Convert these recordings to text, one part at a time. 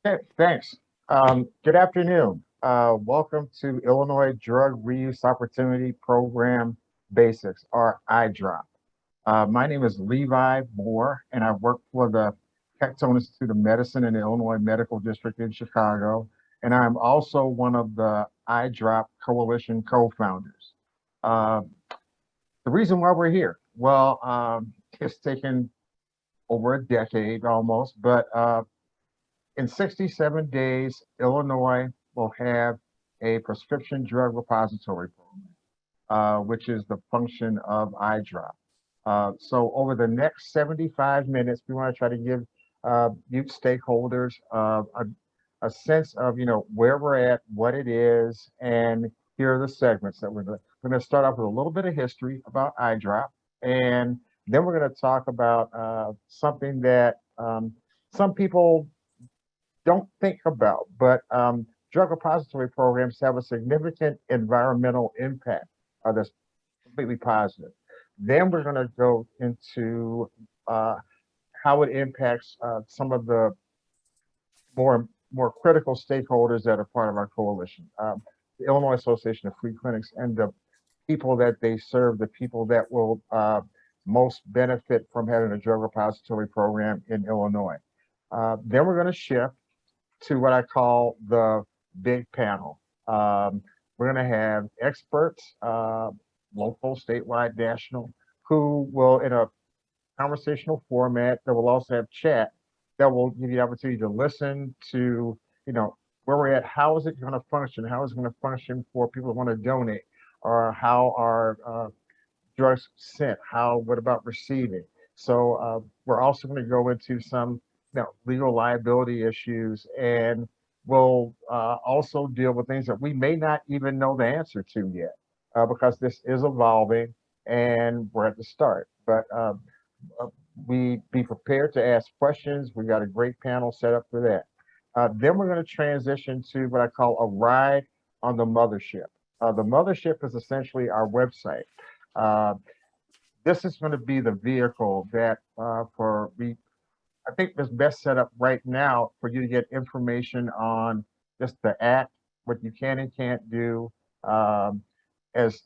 Okay, thanks. Good afternoon. Welcome to Illinois Drug Reuse Opportunity Program Basics, or IDROP. My name is Levi Moore, and I work for the Keystone Institute of Medicine in the Illinois Medical District in Chicago. And I'm also one of the IDROP Coalition co-founders. Uh, the reason why we're here, well, it's taken over a decade almost, but in 67 days, Illinois will have a prescription drug repository program, which is the function of iDrop. So over the next 75 minutes, we want to try to give you stakeholders a sense of, where we're at, what it is, and here are the segments that we're going to. We're going to start off with a little bit of history about iDrop, and then we're going to talk about something that some people don't think about, but drug repository programs have a significant environmental impact that's completely positive. Then we're going to go into how it impacts some of the more critical stakeholders that are part of our coalition. The Illinois Association of Free Clinics and the people that they serve, the people that will most benefit from having a drug repository program in Illinois. Then we're going to shift to what I call the big panel. We're going to have experts, local, statewide, national, who will, in a conversational format, that will also have chat, that will give you the opportunity to listen to, where we're at, how is it going to function, how is it going to function for people who want to donate, or how are drugs sent, what about receiving. So we're also going to go into some legal liability issues, and we'll also deal with things that we may not even know the answer to yet, because this is evolving and we're at the start. But uh, we be prepared to ask questions. We got a great panel set up for that. Then we're going to transition to what I call a ride on the mothership. The mothership is essentially our website. Uh, this is going to be the vehicle that I think is best set up right now for you to get information on just the act, what you can and can't do. As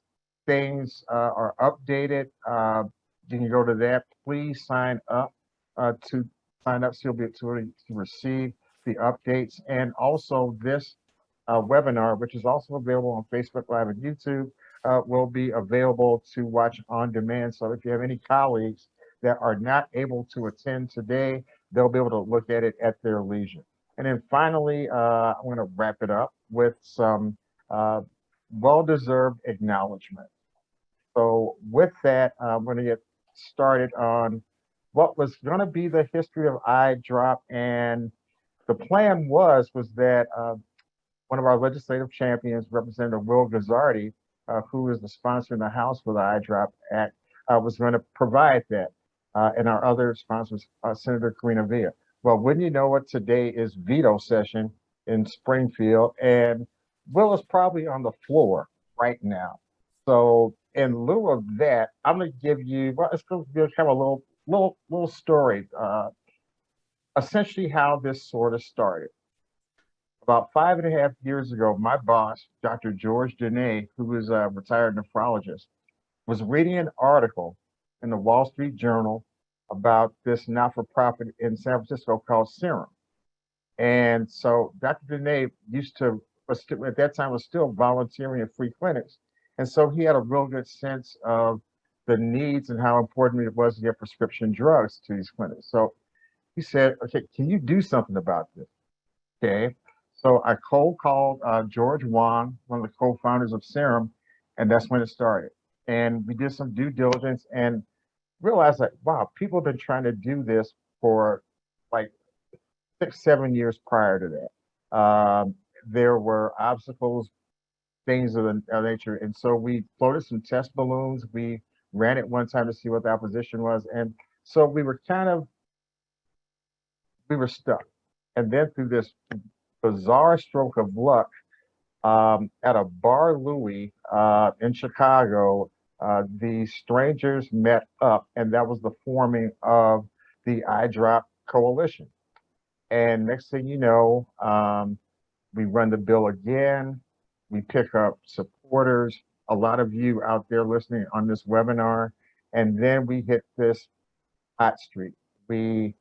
things are updated, you can go to that. Please to sign up so you'll be able to receive the updates. And also this webinar, which is also available on Facebook Live and YouTube, will be available to watch on demand. So if you have any colleagues that are not able to attend today, they'll be able to look at it at their leisure. And then finally, I'm going to wrap it up with some well-deserved acknowledgement. So with that, I'm going to get started on what was going to be the history of iDrop. And the plan was that one of our legislative champions, Representative Will Gazzardi, who is the sponsor in the House for the iDrop Act, was going to provide that. And our other sponsors, Senator Karina Villa. Well, wouldn't you know it, today is veto session in Springfield, and Will is probably on the floor right now. So in lieu of that, I'm going to give you, well, it's going to be kind of a little story, essentially how this sort of started. About 5.5 years ago, my boss, Dr. George Dene, who is a retired nephrologist, was reading an article in the Wall Street Journal about this not-for-profit in San Francisco called Serum. And so Dr. Dene at that time, was still volunteering at free clinics. And so he had a real good sense of the needs and how important it was to get prescription drugs to these clinics. So he said, okay, can you do something about this? Okay. So I cold called George Wong, one of the co-founders of Serum, and that's when it started. And we did some due diligence and realized that, wow, people have been trying to do this for like 6, 7 years prior to that. There were obstacles, things of the nature. And so we floated some test balloons. We ran it one time to see what the opposition was. And so we were stuck. And then through this bizarre stroke of luck, at a Bar Louie in Chicago, the strangers met up, and that was the forming of the iDrop Coalition. And next thing you know, we run the bill again. We pick up supporters, a lot of you out there listening on this webinar, and then we hit this hot streak. We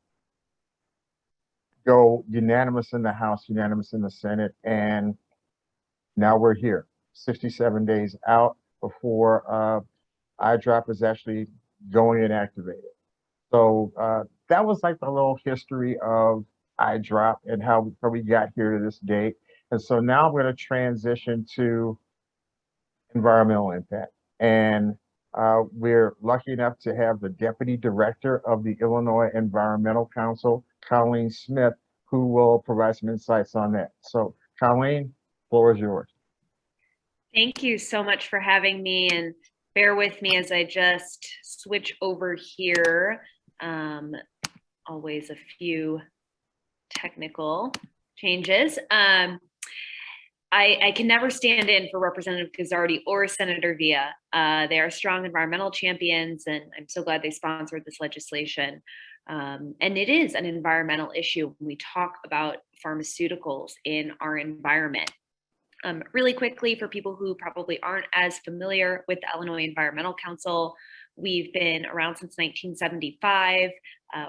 go unanimous in the House, unanimous in the Senate, and now we're here, 67 days out before IDROP is actually going and activated. So that was like the little history of IDROP and how we got here to this date. And so now we're going to transition to environmental impact. And we're lucky enough to have the Deputy Director of the Illinois Environmental Council, Colleen Smith, who will provide some insights on that. So Colleen, floor is yours. Thank you so much for having me, and bear with me as I just switch over here. Always a few technical changes. I can never stand in for Representative Guzzardi or Senator Villa. They are strong environmental champions, and I'm so glad they sponsored this legislation. And it is an environmental issue when we talk about pharmaceuticals in our environment. Really quickly, for people who probably aren't as familiar with the Illinois Environmental Council, we've been around since 1975.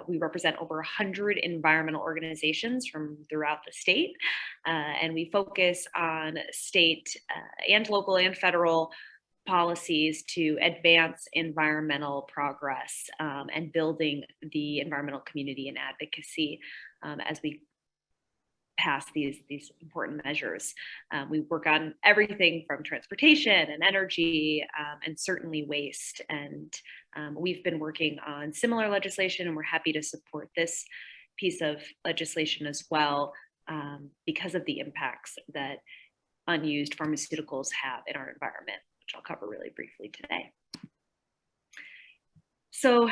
We represent over 100 environmental organizations from throughout the state, and we focus on state and local and federal policies to advance environmental progress and building the environmental community and advocacy as we pass these important measures. We work on everything from transportation and energy and certainly waste. And we've been working on similar legislation, and we're happy to support this piece of legislation as well because of the impacts that unused pharmaceuticals have in our environment, which I'll cover really briefly today. So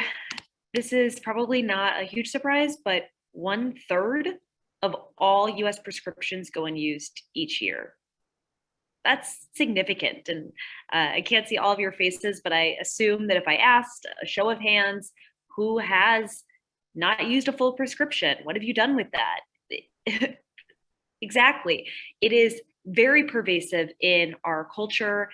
this is probably not a huge surprise, but 1/3 of all US prescriptions go unused each year. That's significant. And I can't see all of your faces, but I assume that if I asked a show of hands, who has not used a full prescription? What have you done with that? Exactly. It is very pervasive in our culture.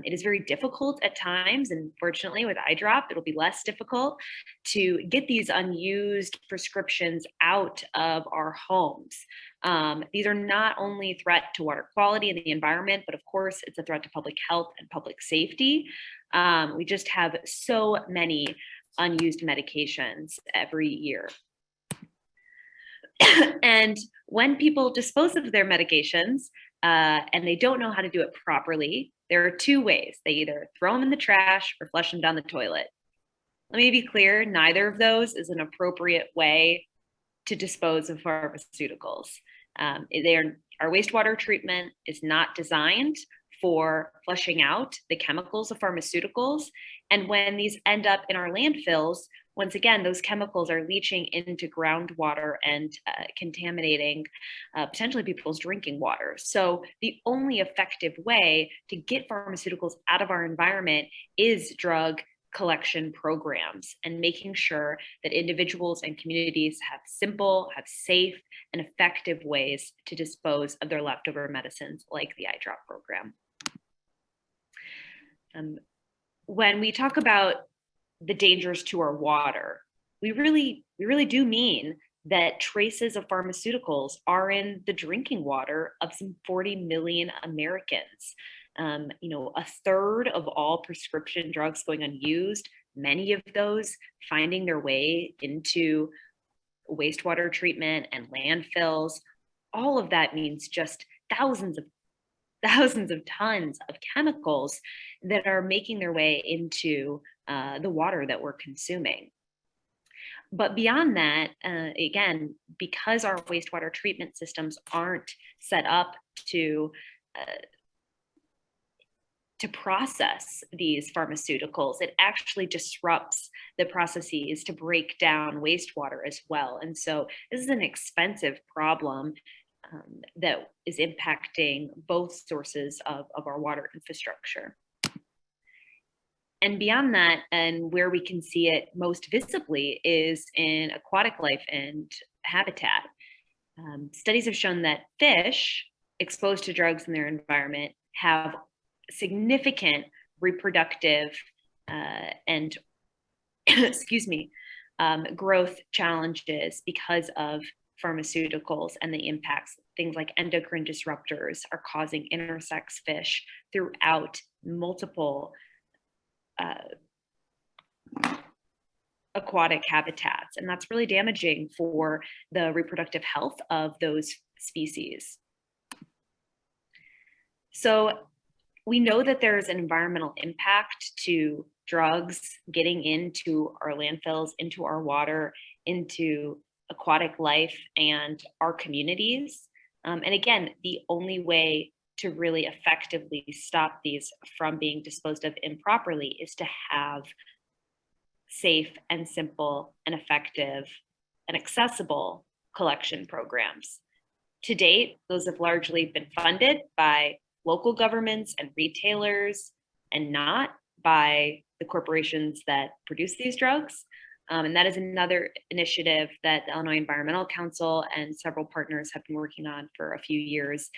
It is very difficult at times, and fortunately with IDROP, it'll be less difficult to get these unused prescriptions out of our homes. These are not only a threat to water quality and the environment, but of course it's a threat to public health and public safety. We just have so many unused medications every year. And when people dispose of their medications and they don't know how to do it properly, there are two ways. They either throw them in the trash or flush them down the toilet. Let me be clear, neither of those is an appropriate way to dispose of pharmaceuticals. Our wastewater treatment is not designed for flushing out the chemicals of pharmaceuticals. And when these end up in our landfills, once again, those chemicals are leaching into groundwater and contaminating potentially people's drinking water. So the only effective way to get pharmaceuticals out of our environment is drug collection programs and making sure that individuals and communities have simple, have safe, and effective ways to dispose of their leftover medicines like the IDROP program. When we talk about the dangers to our water, we really do mean that traces of pharmaceuticals are in the drinking water of some 40 million Americans. You know, 1/3 of all prescription drugs going unused, many of those finding their way into wastewater treatment and landfills. All of that means just thousands of tons of chemicals that are making their way into the water that we're consuming. But beyond that, again, because our wastewater treatment systems aren't set up to process these pharmaceuticals, it actually disrupts the processes to break down wastewater as well. And so this is an expensive problem that is impacting both sources of our water infrastructure. And beyond that, and where we can see it most visibly, is in aquatic life and habitat. Studies have shown that fish exposed to drugs in their environment have significant reproductive and excuse me, growth challenges because of pharmaceuticals and the impacts. Things like endocrine disruptors are causing intersex fish throughout multiple aquatic habitats, and that's really damaging for the reproductive health of those species. So we know that there's an environmental impact to drugs getting into our landfills, into our water, into aquatic life and our communities. And again, the only way to really effectively stop these from being disposed of improperly is to have safe and simple and effective and accessible collection programs. To date, those have largely been funded by local governments and retailers and not by the corporations that produce these drugs. And that is another initiative that the Illinois Environmental Council and several partners have been working on for a few years.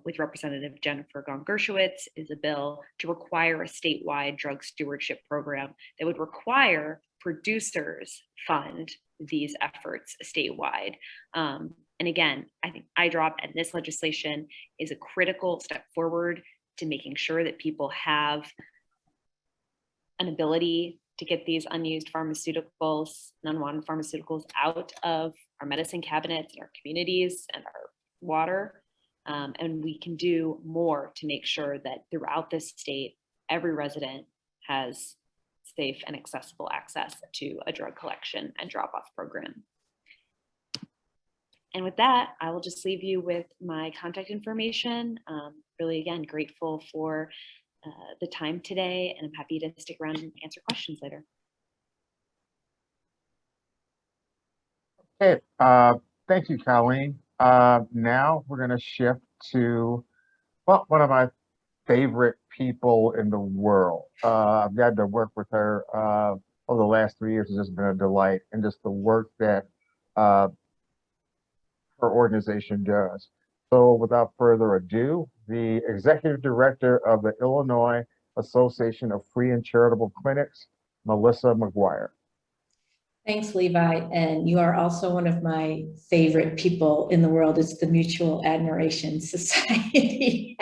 With Representative Jennifer Gong-Gershowitz is a bill to require a statewide drug stewardship program that would require producers fund these efforts statewide. And again, I think IDROP and this legislation is a critical step forward to making sure that people have an ability to get these unused pharmaceuticals and unwanted pharmaceuticals out of our medicine cabinets and our communities and our water. And we can do more to make sure that throughout this state, every resident has safe and accessible access to a drug collection and drop-off program. And with that, I will just leave you with my contact information. Really, again, grateful for the time today, and I'm happy to stick around and answer questions later. Okay, thank you, Colleen. Now we're going to shift to, well, one of my favorite people in the world. I've gotten to work with her over the last 3 years. It's just been a delight, and just the work that her organization does. So without further ado, the Executive Director of the Illinois Association of Free and Charitable Clinics, Melissa McGuire. Thanks, Levi. And you are also one of my favorite people in the world. It's the Mutual Admiration Society.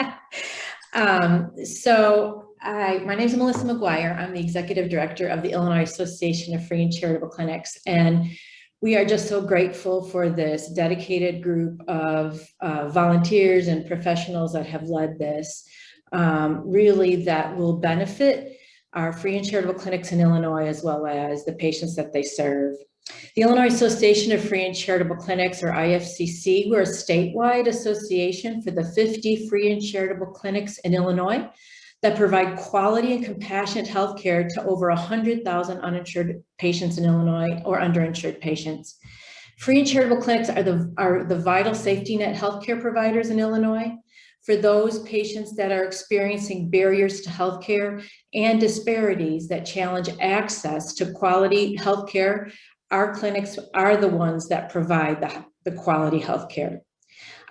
My name is Melissa McGuire. I'm the Executive Director of the Illinois Association of Free and Charitable Clinics. And we are just so grateful for this dedicated group of volunteers and professionals that have led this, really that will benefit our free and charitable clinics in Illinois, as well as the patients that they serve. The Illinois Association of Free and Charitable Clinics, or IFCC, we're a statewide association for the 50 free and charitable clinics in Illinois that provide quality and compassionate health care to over 100,000 uninsured patients in Illinois or underinsured patients. Free and charitable clinics are the vital safety net healthcare providers in Illinois for those patients that are experiencing barriers to healthcare and disparities that challenge access to quality healthcare. Our clinics are the ones that provide the quality healthcare.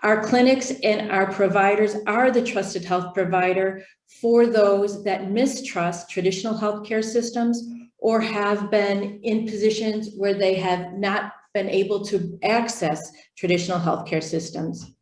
Our clinics and our providers are the trusted health provider for those that mistrust traditional healthcare systems or have been in positions where they have not been able to access traditional healthcare systems.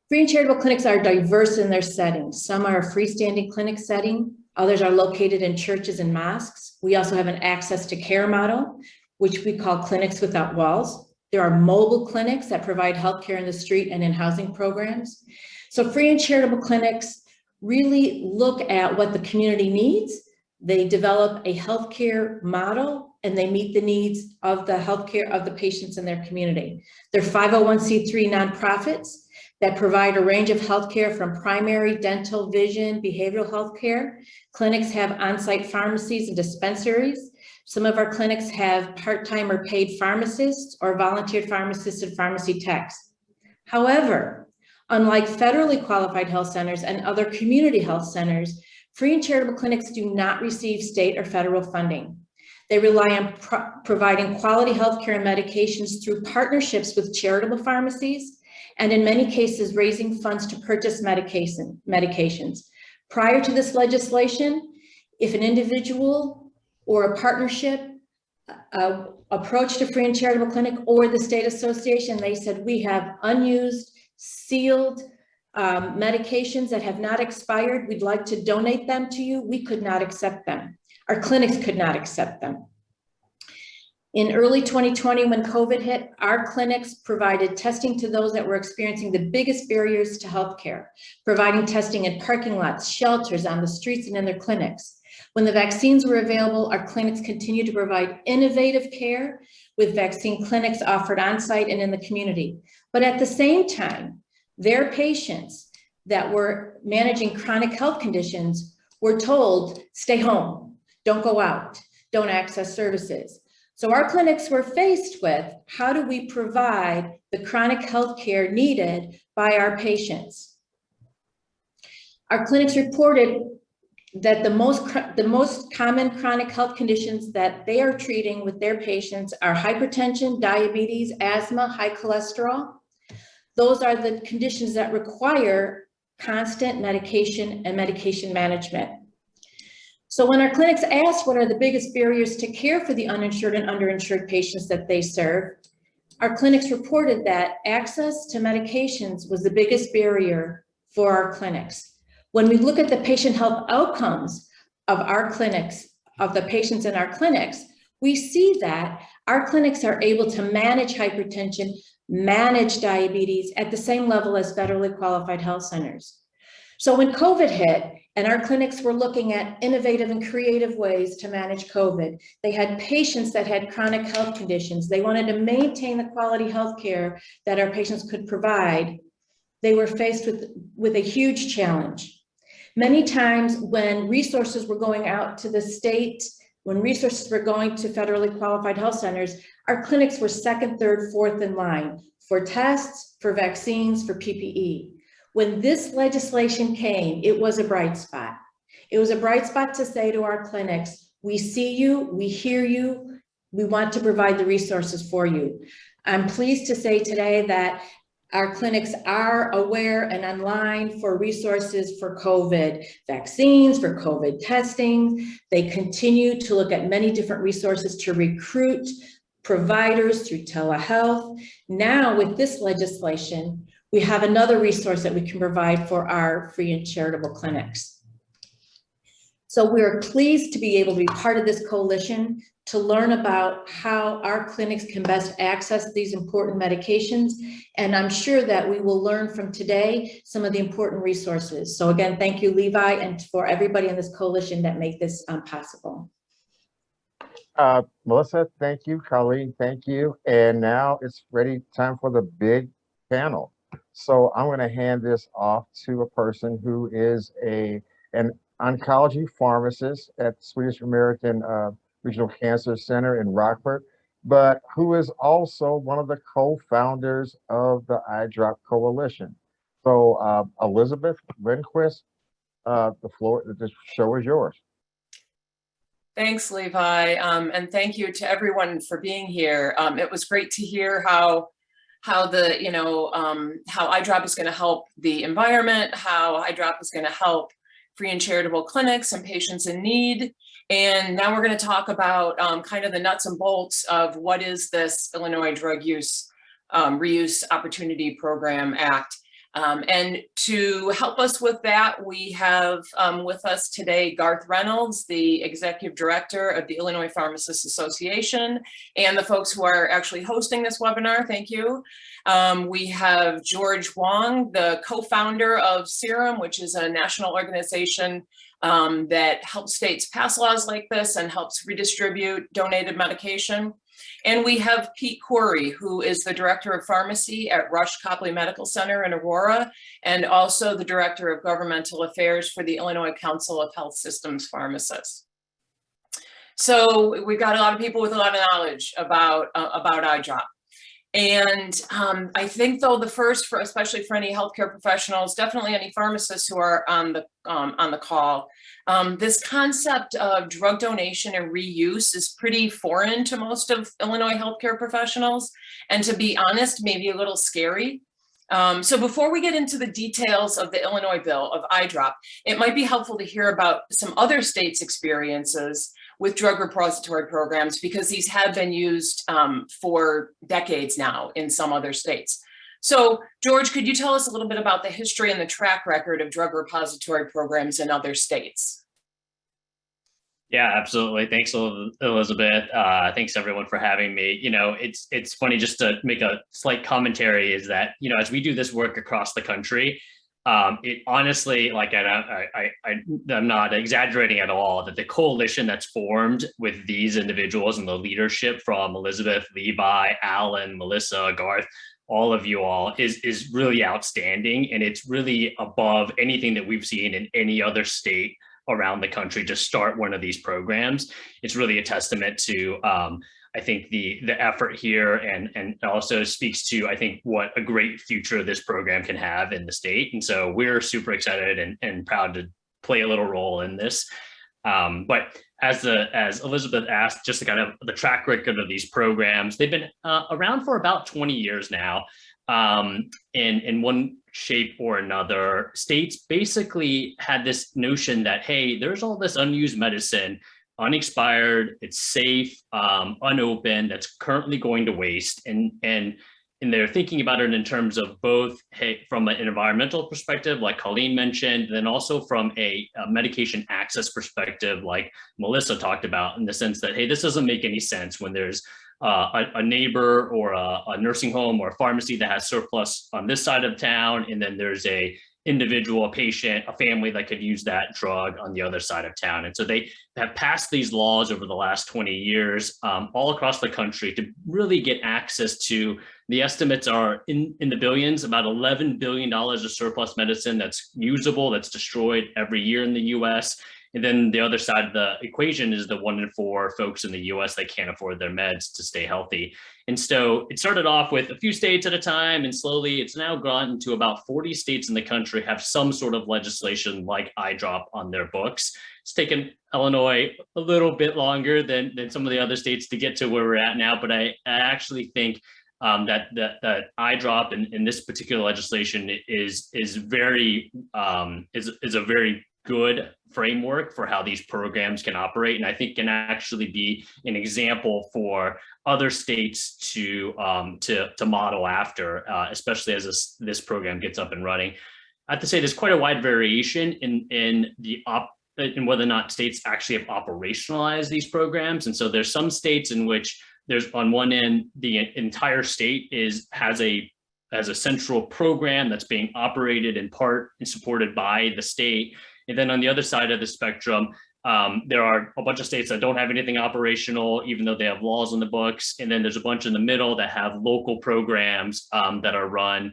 Free and charitable clinics are diverse in their settings. Some are a freestanding clinic setting, others are located in churches and mosques. We also have an access to care model, which we call clinics without walls. There are mobile clinics that provide healthcare in the street and in housing programs. So free and charitable clinics really look at what the community needs. They develop a healthcare model and they meet the needs of the healthcare of the patients in their community. They're 501c3 nonprofits that provide a range of healthcare from primary, dental, vision, behavioral healthcare. Clinics have on-site pharmacies and dispensaries. Some of our clinics have part-time or paid pharmacists or volunteer pharmacists and pharmacy techs. However, unlike federally qualified health centers and other community health centers, free and charitable clinics do not receive state or federal funding. They rely on providing quality healthcare and medications through partnerships with charitable pharmacies, and in many cases, raising funds to purchase medications. Prior to this legislation, if an individual or a partnership approached a free and charitable clinic or the state association, they said, we have unused, sealed medications that have not expired. We'd like to donate them to you. We could not accept them. Our clinics could not accept them. In early 2020, when COVID hit, our clinics provided testing to those that were experiencing the biggest barriers to healthcare, providing testing in parking lots, shelters, on the streets, and in their clinics. When the vaccines were available, our clinics continued to provide innovative care with vaccine clinics offered on-site and in the community. But at the same time, their patients that were managing chronic health conditions were told, stay home, don't go out, don't access services. So our clinics were faced with, how do we provide the chronic health care needed by our patients? Our clinics reported that the most common chronic health conditions that they are treating with their patients are hypertension, diabetes, asthma, high cholesterol. Those are the conditions that require constant medication and medication management. So when our clinics asked what are the biggest barriers to care for the uninsured and underinsured patients that they serve, our clinics reported that access to medications was the biggest barrier for our clinics. When we look at the patient health outcomes of our clinics, of the patients in our clinics, we see that our clinics are able to manage hypertension, manage diabetes at the same level as federally qualified health centers. So when COVID hit and our clinics were looking at innovative and creative ways to manage COVID, they had patients that had chronic health conditions. They wanted to maintain the quality health care that our patients could provide. They were faced with a huge challenge. Many times when resources were going out to the state, when resources were going to federally qualified health centers, our clinics were second, third, fourth in line for tests, for vaccines, for PPE. When this legislation came, it was a bright spot. It was a bright spot to say to our clinics, we see you, we hear you, we want to provide the resources for you. I'm pleased to say today that our clinics are aware and online for resources for COVID vaccines, for COVID testing. They continue to look at many different resources to recruit providers through telehealth. Now with this legislation, we have another resource that we can provide for our free and charitable clinics. So we're pleased to be able to be part of this coalition to learn about how our clinics can best access these important medications. And I'm sure that we will learn from today some of the important resources. So again, thank you, Levi, and for everybody in this coalition that make this possible. Melissa, thank you. Colleen, thank you. And now it's time for the big panel. So I'm going to hand this off to a person who is an oncology pharmacist at Swedish American Regional Cancer Center in Rockford, but who is also one of the co-founders of the IDROP Coalition. So Elizabeth Lindquist, the show is yours. Thanks, Levi, and thank you to everyone for being here. It was great to hear how IDROP is going to help the environment, how IDROP is going to help free and charitable clinics and patients in need. And now we're going to talk about kind of the nuts and bolts of what is this Illinois Drug Use Reuse Opportunity Program Act. And to help us with that, we have with us today Garth Reynolds, the Executive Director of the Illinois Pharmacists Association, and the folks who are actually hosting this webinar. Thank you. We have George Wong, the co-founder of Serum, which is a national organization that helps states pass laws like this and helps redistribute donated medication. And we have Pete Corey, who is the Director of Pharmacy at Rush Copley Medical Center in Aurora, and also the Director of Governmental Affairs for the Illinois Council of Health Systems Pharmacists. So we've got a lot of people with a lot of knowledge about IDROP. And I think though the first, for especially for any healthcare professionals, definitely any pharmacists who are on the call, this concept of drug donation and reuse is pretty foreign to most of Illinois healthcare professionals, and to be honest, maybe a little scary. So before we get into the details of the Illinois bill of IDROP, it might be helpful to hear about some other states' experiences with drug repository programs, because these have been used for decades now in some other states. So George, could you tell us a little bit about the history and the track record of drug repository programs in other states? Yeah, absolutely. Thanks, Elizabeth. Thanks everyone for having me. You know, it's funny, just to make a slight commentary, is that, you know, as we do this work across the country, it honestly, like, I'm not exaggerating at all, that the coalition that's formed with these individuals and the leadership from Elizabeth, Levi, Alan, Melissa, Garth, all of you all is really outstanding. And it's really above anything that we've seen in any other state around the country to start one of these programs. It's really a testament to, I think, the effort here, and also speaks to, I think, what a great future this program can have in the state. And so we're super excited and proud to play a little role in this. But as Elizabeth asked, just the kind of the track record of these programs, they've been around for about 20 years now. In one shape or another, states basically had this notion that, hey, there's all this unused medicine, unexpired, it's safe, unopened, that's currently going to waste. And they're thinking about it in terms of both, hey, from an environmental perspective, like Colleen mentioned, and then also from a medication access perspective, like Melissa talked about, in the sense that, hey, this doesn't make any sense when there's a neighbor or a nursing home or a pharmacy that has surplus on this side of town, and then there's a individual, a patient, a family that could use that drug on the other side of town. And so they have passed these laws over the last 20 years all across the country to really get access to, the estimates are in the billions, about $11 billion of surplus medicine that's usable, that's destroyed every year in the US. And then the other side of the equation is the 1 in 4 folks in the US that can't afford their meds to stay healthy. And so it started off with a few states at a time, and slowly it's now gone to about 40 states in the country have some sort of legislation like IDROP on their books. It's taken Illinois a little bit longer than some of the other states to get to where we're at now, but I actually think that IDROP and this particular legislation is a very good framework for how these programs can operate, and I think can actually be an example for other states to model after, especially as this program gets up and running. I have to say there's quite a wide variation in whether or not states actually have operationalized these programs, and so there's some states in which there's, on one end, the entire state has a central program that's being operated in part and supported by the state. And then on the other side of the spectrum, there are a bunch of states that don't have anything operational, even though they have laws on the books. And then there's a bunch in the middle that have local programs that are run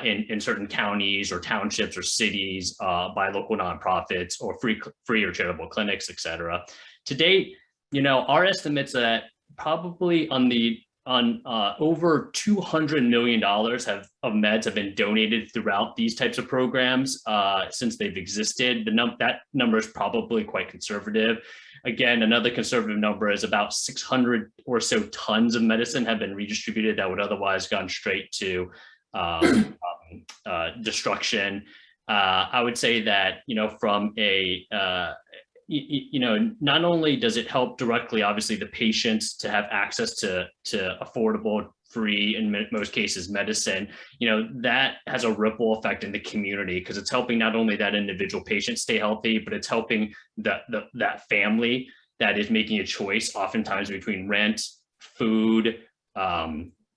in certain counties or townships or cities by local nonprofits or free or charitable clinics, et cetera. To date, you know, our estimates that probably over $200 million of meds have been donated throughout these types of programs since they've existed. That number is probably quite conservative. Again, another conservative number is about 600 or so tons of medicine have been redistributed that would otherwise gone straight to destruction. I would say that, you know, from a you know, not only does it help directly, obviously, the patients to have access to affordable, free, in most cases, medicine, you know, that has a ripple effect in the community, because it's helping not only that individual patient stay healthy, but it's helping that family that is making a choice oftentimes between rent, food,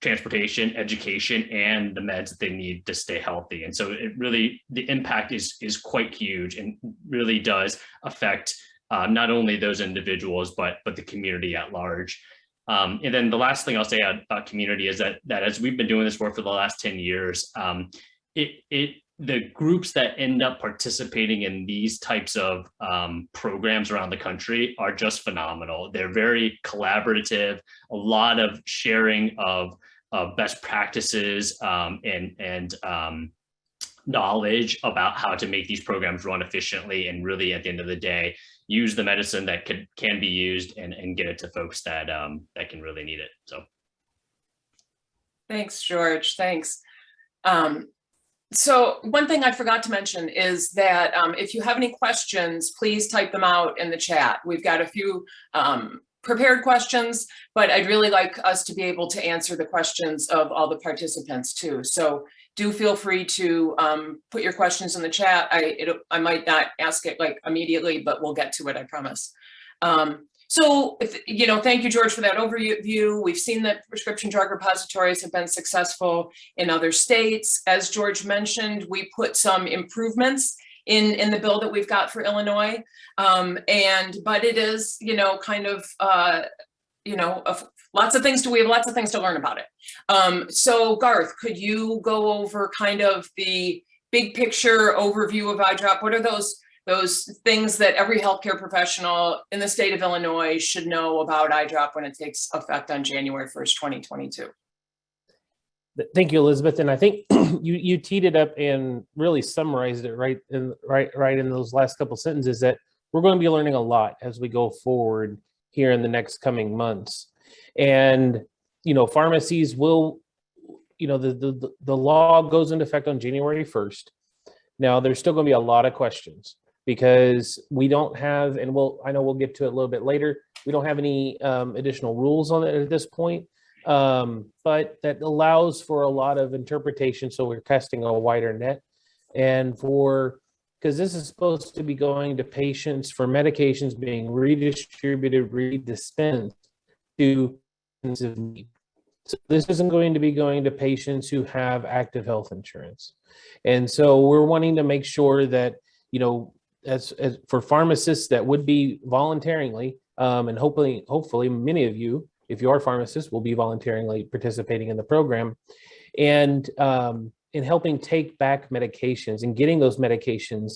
transportation, education, and the meds that they need to stay healthy. And so it really, the impact is quite huge and really does affect not only those individuals, but the community at large. And then the last thing I'll say about community is that as we've been doing this work for the last 10 years, the groups that end up participating in these types of programs around the country are just phenomenal. They're very collaborative, a lot of sharing of best practices and knowledge about how to make these programs run efficiently, and really at the end of the day, use the medicine that can be used and get it to folks that that can really need it. So. Thanks, George. Thanks. So one thing I forgot to mention is that if you have any questions, please type them out in the chat. We've got a few prepared questions, but I'd really like us to be able to answer the questions of all the participants too. So do feel free to put your questions in the chat. I might not ask it like immediately, but we'll get to it, I promise. So, thank you, George, for that overview. We've seen that prescription drug repositories have been successful in other states. As George mentioned, we put some improvements in the bill that we've got for Illinois. But it is, lots of things we have lots of things to learn about it. So Garth, could you go over kind of the big picture overview of IDROP? What are those things that every healthcare professional in the state of Illinois should know about IDROP when it takes effect on January 1st, 2022? Thank you, Elizabeth. And I think you teed it up and really summarized it right in those last couple sentences, that we're going to be learning a lot as we go forward here in the next coming months. And, pharmacies will, the law goes into effect on January 1st. Now, there's still going to be a lot of questions, because we don't have, and I know we'll get to it a little bit later, we don't have any additional rules on it at this point, but that allows for a lot of interpretation. So we're casting a wider net, and because this is supposed to be going to patients for medications being redistributed, redispensed to intensive need. So this isn't going to be going to patients who have active health insurance. And so we're wanting to make sure that, as for pharmacists that would be voluntarily, and hopefully many of you, if you are pharmacists, will be voluntarily participating in the program, and in helping take back medications and getting those medications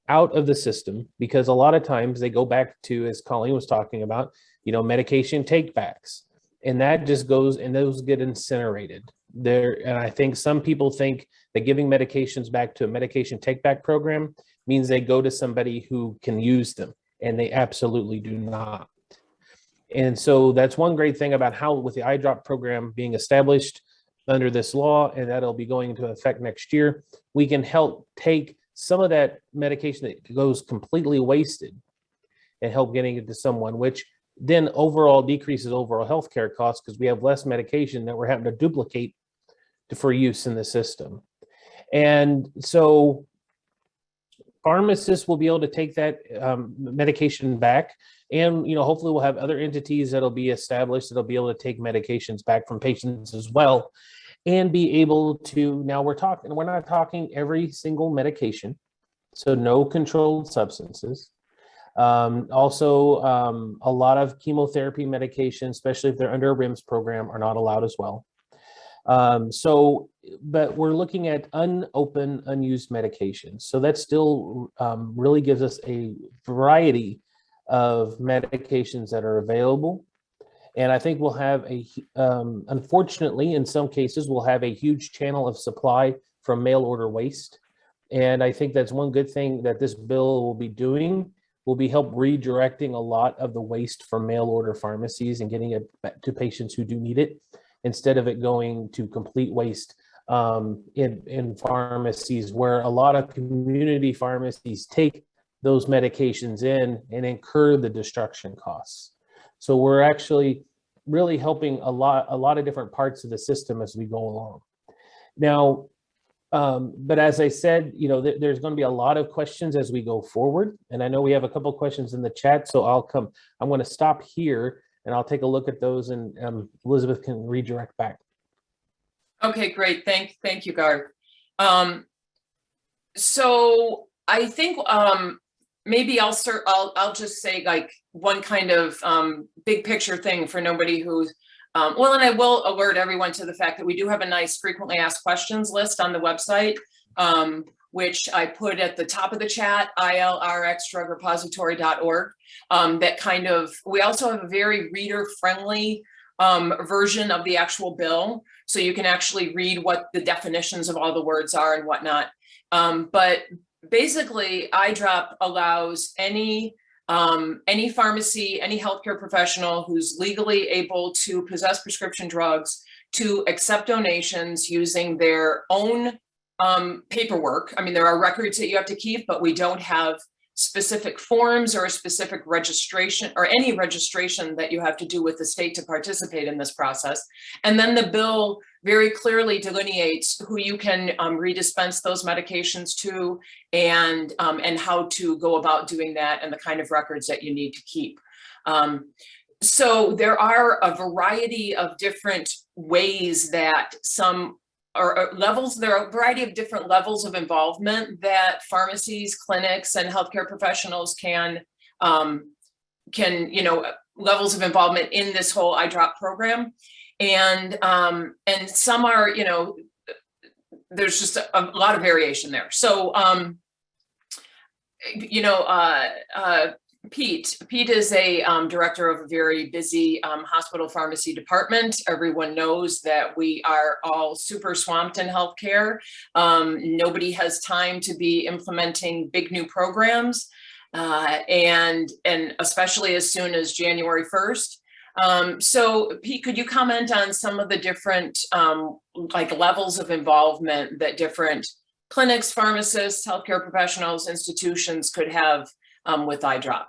out of the system, because a lot of times they go back to, as Colleen was talking about, medication take backs, and that just goes, and those get incinerated there. And I think some people think that giving medications back to a medication take back program means they go to somebody who can use them, and they absolutely do not. And so that's one great thing about how, with the IDROP program being established under this law, and that'll be going into effect next year, we can help take some of that medication that goes completely wasted and help getting it to someone, which then overall decreases overall healthcare costs, because we have less medication that we're having to duplicate for use in the system. And so pharmacists will be able to take that medication back, and hopefully we'll have other entities that'll be established that'll be able to take medications back from patients as well, and be able to, now we're not talking every single medication, so no controlled substances. Also, a lot of chemotherapy medications, especially if they're under a RIMS program, are not allowed as well. But we're looking at unopened, unused medications. So that still really gives us a variety of medications that are available. And I think we'll have unfortunately, in some cases, we'll have a huge channel of supply from mail order waste. And I think that's one good thing that this bill will be doing, will be help redirecting a lot of the waste from mail order pharmacies and getting it back to patients who do need it, instead of it going to complete waste in pharmacies, where a lot of community pharmacies take those medications in and incur the destruction costs. So we're actually really helping a lot of different parts of the system as we go along. Now, but as I said, there's going to be a lot of questions as we go forward. And I know we have a couple of questions in the chat, so I'm going to stop here and I'll take a look at those, and Elizabeth can redirect back. Okay, great. Thank you, Garth. So I think maybe I'll just say like one kind of big picture thing for nobody who's well, and I will alert everyone to the fact that we do have a nice frequently asked questions list on the website, which I put at the top of the chat, ilrxdrugrepository.org. We also have a very reader friendly version of the actual bill. so you can actually read what the definitions of all the words are and whatnot. But basically, IDROP allows any pharmacy, any healthcare professional who's legally able to possess prescription drugs to accept donations using their own paperwork. I mean, there are records that you have to keep, but we don't have specific forms or a specific registration or any registration that you have to do with the state to participate in this process. And then the bill very clearly delineates who you can redispense those medications to, and how to go about doing that, and the kind of records that you need to keep. So there are a variety of different ways that there are a variety of different levels of involvement that pharmacies, clinics, and healthcare professionals can levels of involvement in this whole IDROP program. And some are, there's just a lot of variation there. So, Pete is a director of a very busy hospital pharmacy department. Everyone knows that we are all super swamped in healthcare. Nobody has time to be implementing big new programs, and especially as soon as January 1st. So Pete, could you comment on some of the different levels of involvement that different clinics, pharmacists, healthcare professionals, institutions could have with IDROP?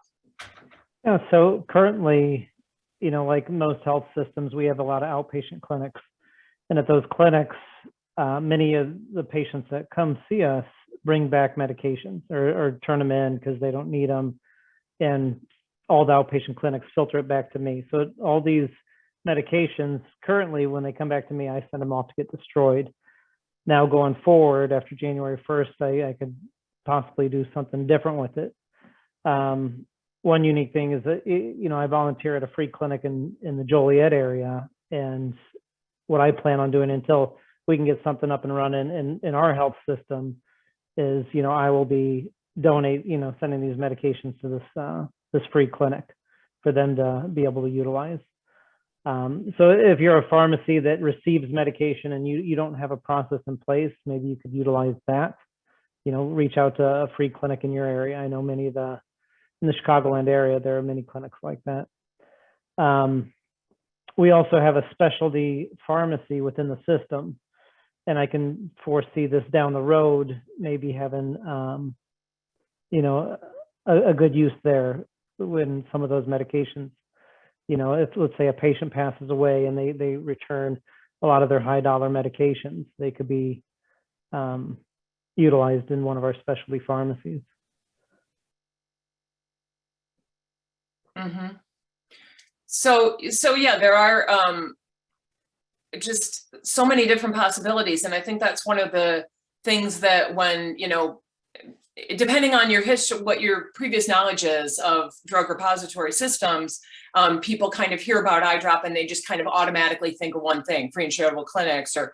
Yeah, so currently, like most health systems, we have a lot of outpatient clinics. And at those clinics, many of the patients that come see us bring back medications or turn them in because they don't need them. And all the outpatient clinics filter it back to me. So all these medications, currently, when they come back to me, I send them off to get destroyed. Now going forward, after January 1st, I could possibly do something different with it. One unique thing is that, I volunteer at a free clinic in the Joliet area. And what I plan on doing until we can get something up and running in our health system is, I will be sending these medications to this free clinic for them to be able to utilize. So if you're a pharmacy that receives medication and you don't have a process in place, maybe you could utilize that, reach out to a free clinic in your area. I know in the Chicagoland area, there are many clinics like that. We also have a specialty pharmacy within the system, and I can foresee this down the road, maybe having, a good use there when some of those medications, if let's say a patient passes away and they return a lot of their high dollar medications, they could be utilized in one of our specialty pharmacies. Mm-hmm. So yeah, there are just so many different possibilities. And I think that's one of the things that when, depending on your history, what your previous knowledge is of drug repository systems, people kind of hear about IDROP and they just kind of automatically think of one thing, free and charitable clinics or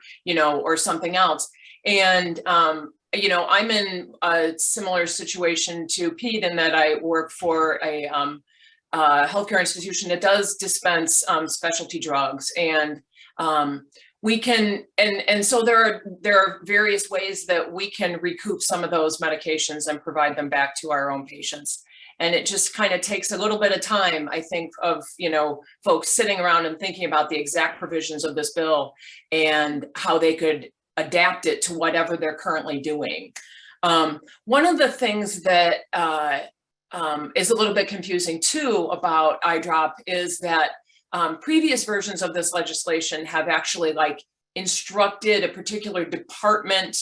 something else. And, I'm in a similar situation to Pete in that I work for a healthcare institution that does dispense specialty drugs, and we can, and so there are various ways that we can recoup some of those medications and provide them back to our own patients. And it just kind of takes a little bit of time, I think, of folks sitting around and thinking about the exact provisions of this bill and how they could adapt it to whatever they're currently doing. One of the things that is a little bit confusing too about IDROP is that previous versions of this legislation have actually instructed a particular department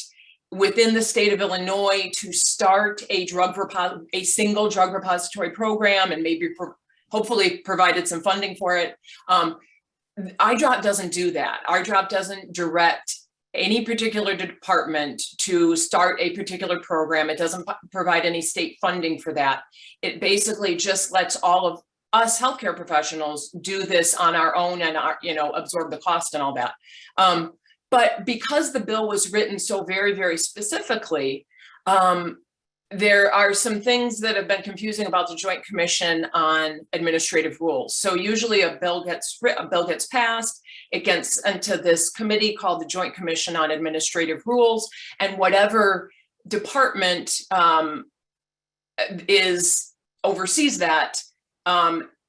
within the state of Illinois to start a single drug repository program, and maybe hopefully provided some funding for it. IDROP doesn't do that. IDROP doesn't direct any particular department to start a particular program. It doesn't provide any state funding for that. It basically just lets all of us healthcare professionals do this on our own and absorb the cost and all that. But because the bill was written so very, very specifically, there are some things that have been confusing about the Joint Commission on administrative rules. So usually a bill gets passed, it gets into this committee called the Joint Commission on Administrative Rules, and whatever department oversees that,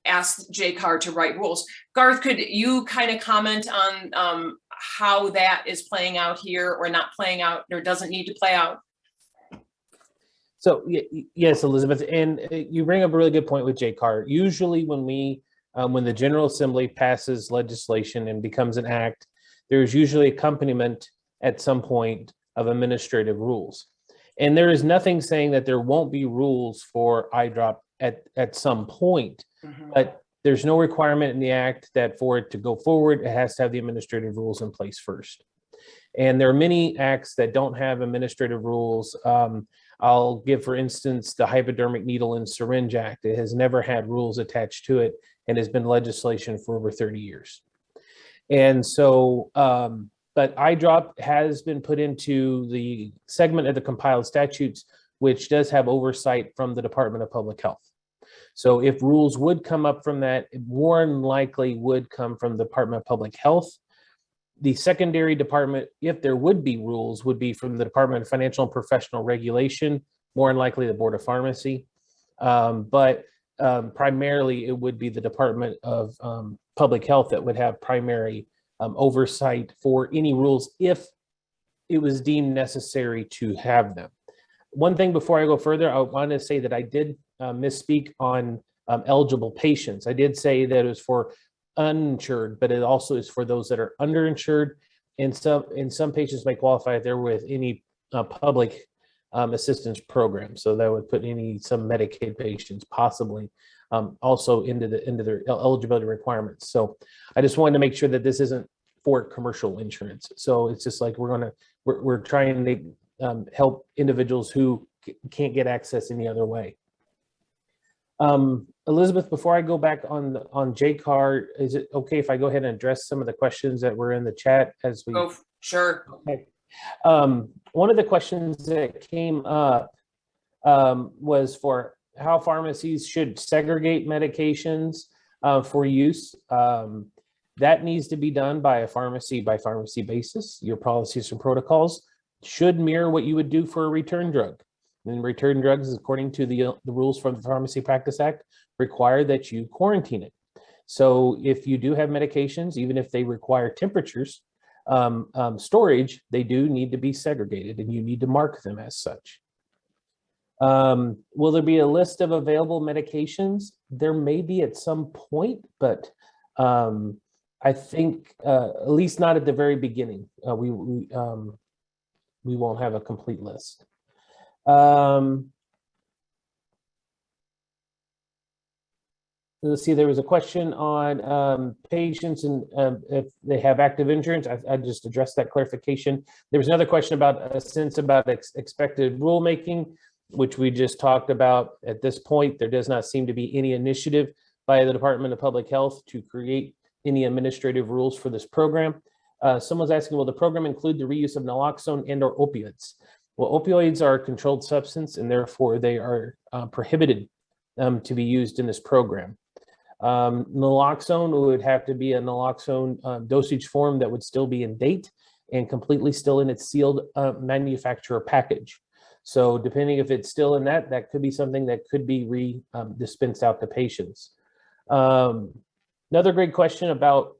asked JCAR to write rules. Garth, could you kind of comment on how that is playing out here, or not playing out, or doesn't need to play out? So yes, Elizabeth, and you bring up a really good point with JCAR. Usually when the General Assembly passes legislation and becomes an act, there's usually accompaniment at some point of administrative rules. And there is nothing saying that there won't be rules for IDROP at some point, but there's no requirement in the act that for it to go forward, it has to have the administrative rules in place first. And there are many acts that don't have administrative rules. I'll give, for instance, the Hypodermic Needle and Syringe Act. It has never had rules attached to it and has been legislation for over 30 years. And so, but IDROP has been put into the segment of the compiled statutes, which does have oversight from the Department of Public Health. So if rules would come up from that, it more than likely would come from the Department of Public Health. The secondary department, if there would be rules, would be from the Department of Financial and Professional Regulation, more than likely the Board of Pharmacy. But primarily it would be the Department of Public Health that would have primary oversight for any rules if it was deemed necessary to have them. One thing before I go further, I want to say that I did misspeak on eligible patients. I did say that it was for uninsured, but it also is for those that are underinsured, and some patients may qualify if they're with any public assistance program. So that would put some Medicaid patients possibly also into their eligibility requirements. So I just wanted to make sure that this isn't for commercial insurance. So it's just like we're trying to help individuals who can't get access any other way. Elizabeth, before I go back on JCAR, is it okay if I go ahead and address some of the questions that were in the chat as we? Oh, sure. Okay. One of the questions that came up was for how pharmacies should segregate medications for use. That needs to be done by a pharmacy by pharmacy basis. Your policies and protocols should mirror what you would do for a return drug. And return drugs, according to the rules from the Pharmacy Practice Act, require that you quarantine it. So if you do have medications, even if they require temperatures, storage, they do need to be segregated, and you need to mark them as such. Will there be a list of available medications? There may be at some point, but I think at least not at the very beginning. We won't have a complete list. Let's see, there was a question on patients and if they have active insurance. I just addressed that clarification. There was another question about a sense about expected rulemaking, which we just talked about. At this point, there does not seem to be any initiative by the Department of Public Health to create any administrative rules for this program. Someone's asking, will the program include the reuse of naloxone and or opioids? Well, opioids are a controlled substance, and therefore they are prohibited to be used in this program. Naloxone would have to be a naloxone dosage form that would still be in date and completely still in its sealed manufacturer package. So depending if it's still in that could be something that could be dispensed out to patients. Another great question about,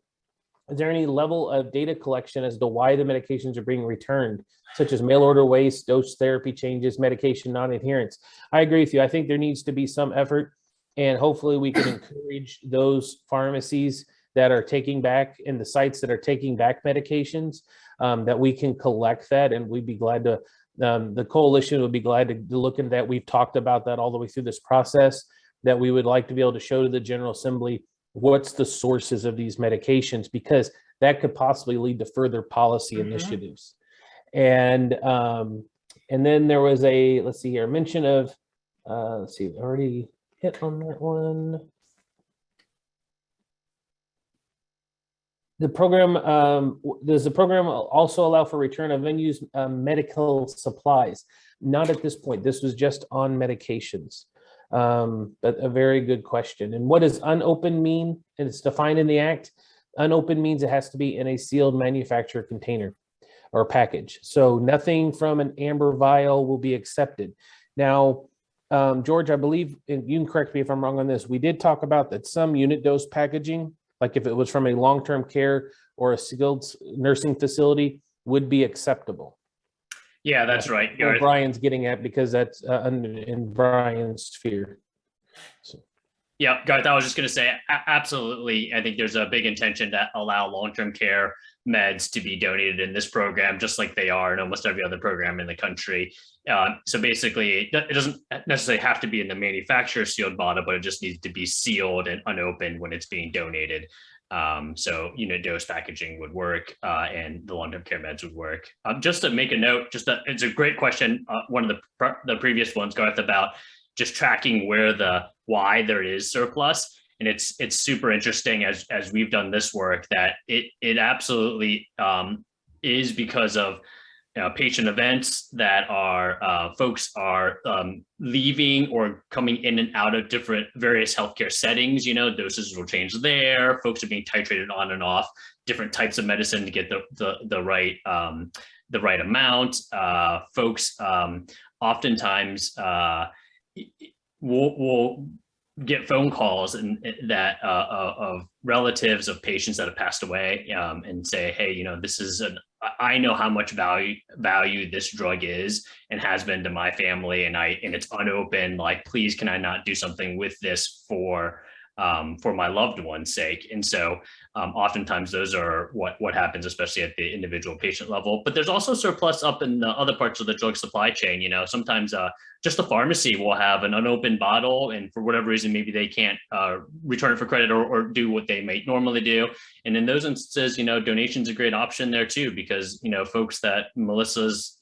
is there any level of data collection as to why the medications are being returned, such as mail order waste, dose therapy changes, medication non-adherence? I agree with you. I think there needs to be some effort, and hopefully we can encourage those pharmacies that are taking back and the sites that are taking back medications, that we can collect that, and we'd be glad to, the coalition would be glad to look into that. We've talked about that all the way through this process, that we would like to be able to show to the General Assembly what's the sources of these medications, because that could possibly lead to further policy initiatives. And then there was a, let's see here, mention of, let's see, already hit on that one. The program, does the program also allow for return of unused medical supplies? Not at this point. This was just on medications. But a very good question. And what does unopened mean? And it's defined in the act. Unopened means it has to be in a sealed manufacturer container or package. So nothing from an amber vial will be accepted. Now, George, I believe, and you can correct me if I'm wrong on this, we did talk about that some unit dose packaging, like if it was from a long-term care or a skilled nursing facility, would be acceptable. Yeah, that's right. Where Brian's getting at, because that's in Brian's sphere. So. Yeah, Garth, I was just going to say, absolutely. I think there's a big intention to allow long-term care meds to be donated in this program, just like they are in almost every other program in the country. So basically, it doesn't necessarily have to be in the manufacturer sealed bottle, but it just needs to be sealed and unopened when it's being donated. So unit dose packaging would work, and the long-term care meds would work. Just to make a note, it's a great question. One of the previous ones, Garth, about just tracking why there is surplus. And it's super interesting as we've done this work that it absolutely is because of patient events that are folks are leaving or coming in and out of various healthcare settings. Doses will change there. Folks are being titrated on and off different types of medicine to get the right amount. Folks oftentimes will get phone calls that of relatives of patients that have passed away, and say, hey, I know how much value this drug is and has been to my family, and it's unopened. Like, please, can I not do something with this for my loved one's sake? And so oftentimes those are what happens, especially at the individual patient level. But there's also surplus up in the other parts of the drug supply chain. Sometimes just the pharmacy will have an unopened bottle, and for whatever reason, maybe they can't return it for credit or do what they might normally do. And in those instances, donation's a great option there too, because folks that Melissa's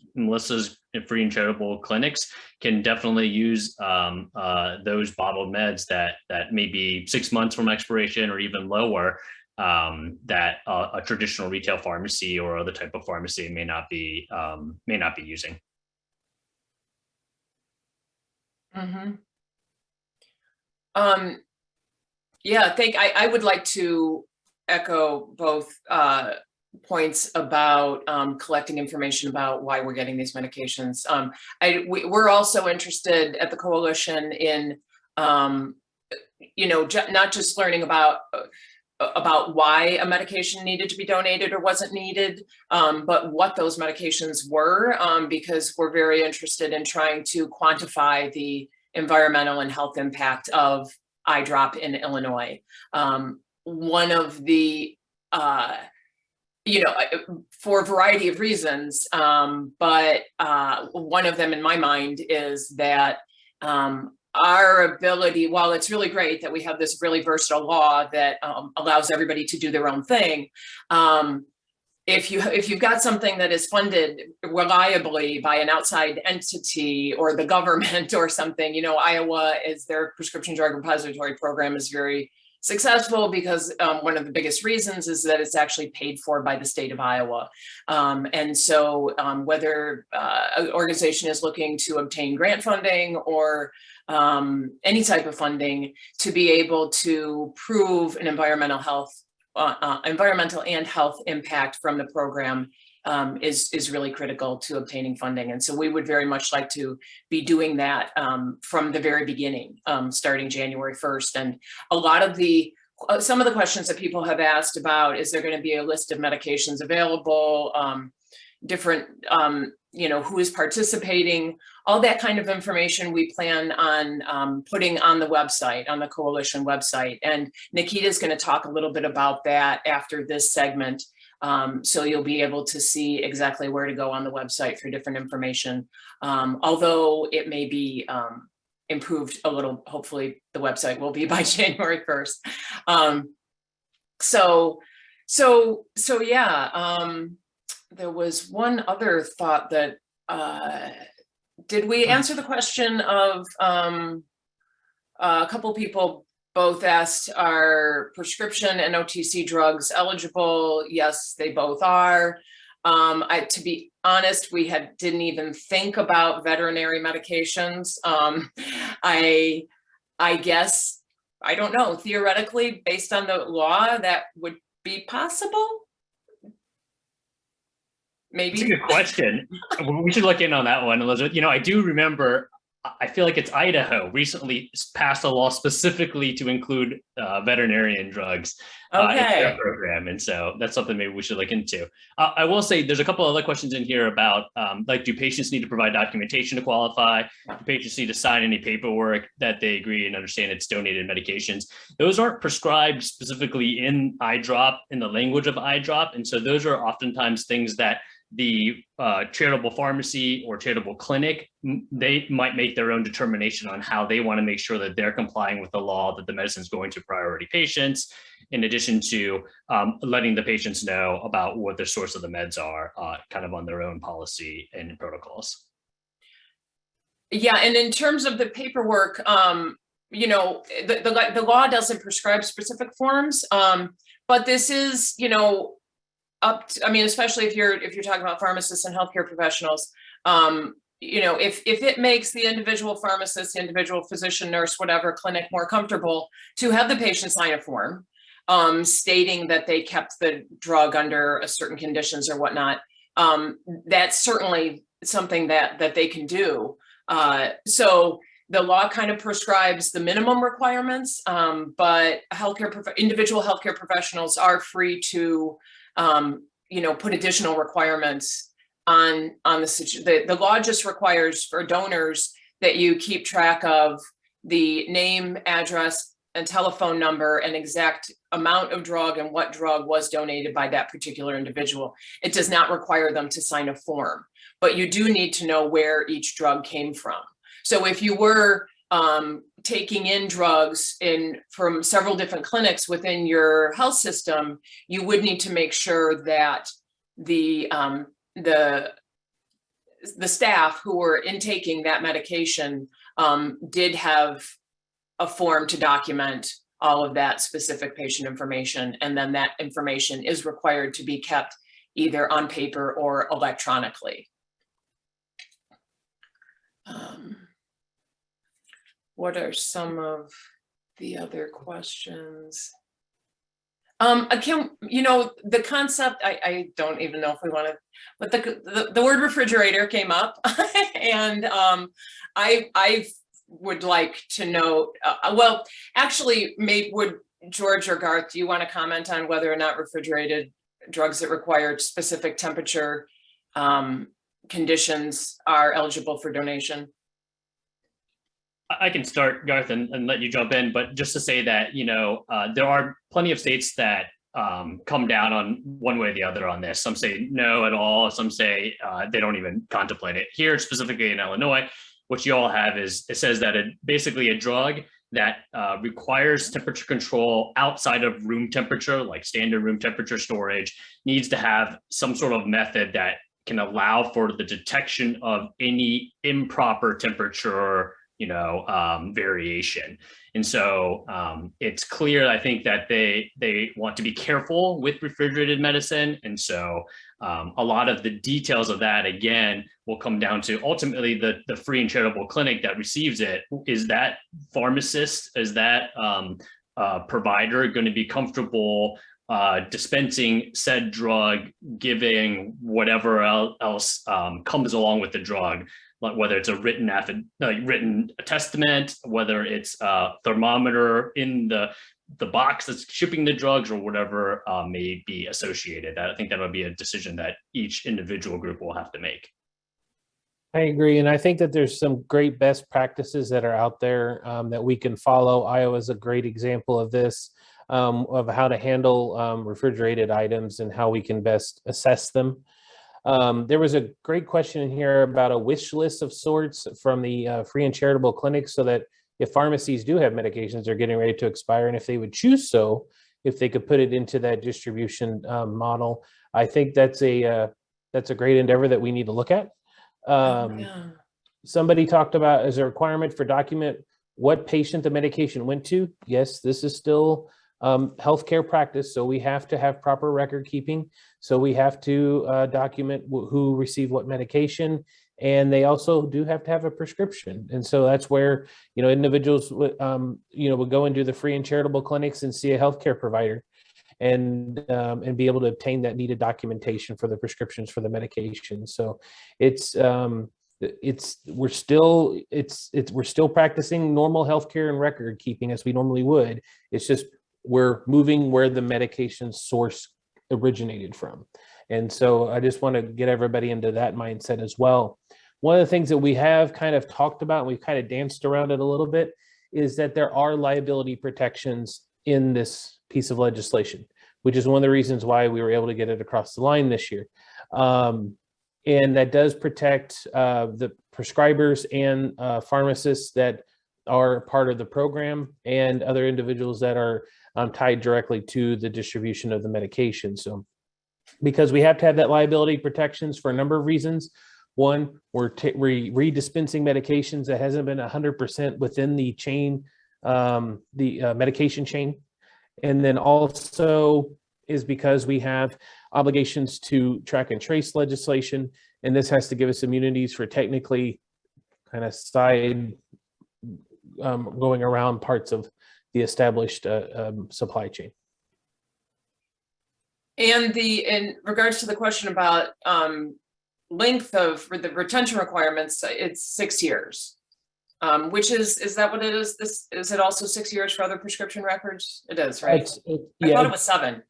free and charitable clinics can definitely use those bottled meds that may be 6 months from expiration or even lower, that a traditional retail pharmacy or other type of pharmacy may not be using. Mm-hmm. Yeah, I would like to echo both points about collecting information about why we're getting these medications. We're also interested at the coalition in, not just learning about why a medication needed to be donated or wasn't needed, but what those medications were, because we're very interested in trying to quantify the environmental and health impact of IDROP in Illinois. One of the, for a variety of reasons, but one of them in my mind is that our ability, while it's really great that we have this really versatile law that allows everybody to do their own thing, if you've got something that is funded reliably by an outside entity or the government or something, Iowa is their prescription drug repository program is very successful because one of the biggest reasons is that it's actually paid for by the state of Iowa. And so whether an organization is looking to obtain grant funding or any type of funding to be able to prove an environmental and health impact from the program is really critical to obtaining funding. And so we would very much like to be doing that from the very beginning, starting January 1st. And a lot of some of the questions that people have asked about, is there going to be a list of medications available, different, who is participating, all that kind of information we plan on putting on the website, on the coalition website. And Nikita is going to talk a little bit about that after this segment. So you'll be able to see exactly where to go on the website for different information. Although it may be improved a little, hopefully the website will be by January 1st. So yeah, there was one other thought that, did we answer the question of a couple people both asked, are prescription and OTC drugs eligible? Yes, they both are. To be honest, we didn't even think about veterinary medications. I guess, I don't know, theoretically, based on the law, that would be possible? It's a Maybe. good question. We should look in on that one, Elizabeth. I do remember, I feel like it's Idaho recently passed a law specifically to include veterinarian drugs in their Okay. program. And so that's something maybe we should look into. I will say there's a couple other questions in here about like, do patients need to provide documentation to qualify? Do patients need to sign any paperwork that they agree and understand it's donated medications? Those aren't prescribed specifically in IDROP, in the language of IDROP. And so those are oftentimes things that the charitable pharmacy or charitable clinic, they might make their own determination on how they want to make sure that they're complying with the law that the medicine is going to priority patients, in addition to letting the patients know about what the source of the meds are, kind of on their own policy and protocols. Yeah, and in terms of the paperwork, the law doesn't prescribe specific forms, but this is, especially if you're talking about pharmacists and healthcare professionals, if it makes the individual pharmacist, individual physician, nurse, whatever clinic more comfortable to have the patient sign a form stating that they kept the drug under a certain conditions or whatnot, that's certainly something that they can do. So the law kind of prescribes the minimum requirements, but individual healthcare professionals are free to put additional requirements on the law. Just requires for donors that you keep track of the name, address, and telephone number and exact amount of drug and what drug was donated by that particular individual. It does not require them to sign a form, but you do need to know where each drug came from. So if you were taking in drugs from several different clinics within your health system, you would need to make sure that the staff who were intaking that medication did have a form to document all of that specific patient information, and then that information is required to be kept either on paper or electronically. What are some of the other questions? The concept, I don't even know if we want to, but the word refrigerator came up and I would like to know, well, actually, would George or Garth, do you want to comment on whether or not refrigerated drugs that require specific temperature conditions are eligible for donation? I can start, Garth, and let you jump in, but just to say that, there are plenty of states that come down on one way or the other on this. Some say no at all. Some say they don't even contemplate it. Here, specifically in Illinois, what you all have is, it says that basically a drug that requires temperature control outside of room temperature, like standard room temperature storage, needs to have some sort of method that can allow for the detection of any improper temperature variation. And so it's clear, I think, that they want to be careful with refrigerated medicine. And so a lot of the details of that, again, will come down to ultimately the free and charitable clinic that receives it. Is that pharmacist, is that provider going to be comfortable dispensing said drug, giving whatever else comes along with the drug? Whether it's a written testament, whether it's a thermometer in the box that's shipping the drugs, or whatever may be associated. I think that would be a decision that each individual group will have to make. I agree. And I think that there's some great best practices that are out there that we can follow. Iowa is a great example of this, of how to handle refrigerated items and how we can best assess them. There was a great question in here about a wish list of sorts from the free and charitable clinics, so that if pharmacies do have medications they're getting ready to expire, and if they would choose so, if they could put it into that distribution model. I think that's a great endeavor that we need to look at. Somebody talked about, as a requirement for document what patient the medication went to. Yes, this is still healthcare practice, so we have to have proper record keeping. So we have to document who received what medication, and they also do have to have a prescription. And so that's where individuals would go and do the free and charitable clinics and see a healthcare provider. and be able to obtain that needed documentation for the prescriptions for the medication. So we're still practicing normal healthcare and record keeping as we normally would. It's just we're moving where the medication source originated from. And so I just want to get everybody into that mindset as well. One of the things that we have kind of talked about, and we've kind of danced around it a little bit, is that there are liability protections in this piece of legislation, which is one of the reasons why we were able to get it across the line this year. And that does protect the prescribers and pharmacists that are part of the program and other individuals that are tied directly to the distribution of the medication. So because we have to have that liability protections for a number of reasons. One, we're redispensing medications that hasn't been 100% within the chain, the medication chain. And then also is because we have obligations to track and trace legislation, and this has to give us immunities for technically kind of side going around parts of the established supply chain. And in regards to the question about length of the retention requirements, it's 6 years, which is that what it is? Is it also 6 years for other prescription records? It is, right? I thought it was 7.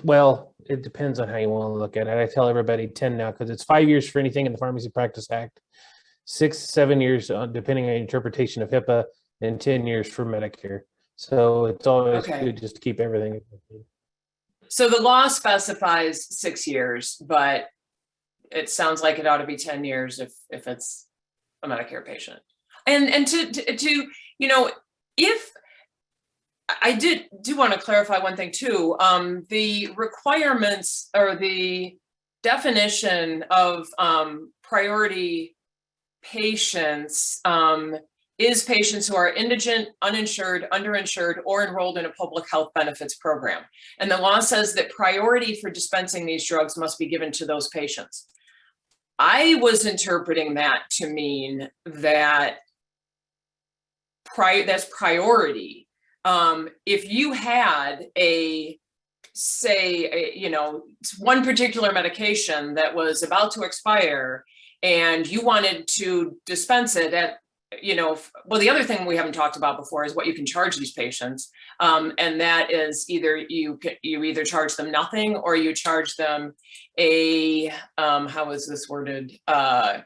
Well, it depends on how you want to look at it. I tell everybody 10 now because it's 5 years for anything in the Pharmacy Practice Act, 6, 7 years depending on interpretation of HIPAA, and 10 years for Medicare. So it's always good just to keep everything. So the law specifies 6 years, but it sounds like it ought to be 10 years if it's a Medicare patient. And to you know, if I do want to clarify one thing too, the requirements or the definition of priority patients is patients who are indigent, uninsured, underinsured, or enrolled in a public health benefits program. And the law says that priority for dispensing these drugs must be given to those patients. I was interpreting that to mean that that's priority. If you had one particular medication that was about to expire and you wanted to dispense it at, well, the other thing we haven't talked about before is what you can charge these patients. And that is either you either charge them nothing or you charge them how is this worded? A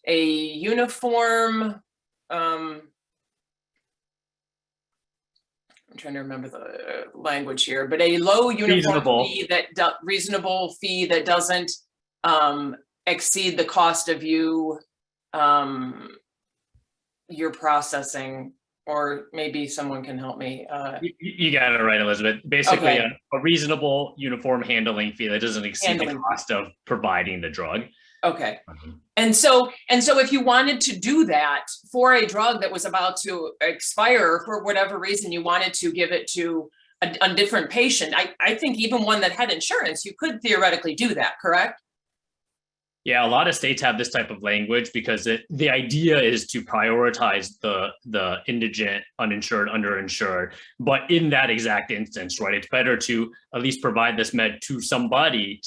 uniform, I'm trying to remember the language here, but a low uniform reasonable fee that doesn't exceed the cost of your processing, or maybe someone can help me. You got it right, Elizabeth. Basically, a reasonable uniform handling fee that doesn't exceed the cost of providing the drug. Okay. And so if you wanted to do that for a drug that was about to expire, for whatever reason, you wanted to give it to a different patient, I think even one that had insurance, you could theoretically do that, correct? Yeah, a lot of states have this type of language because the idea is to prioritize the indigent, uninsured, underinsured. But in that exact instance, right, it's better to at least provide this med to somebody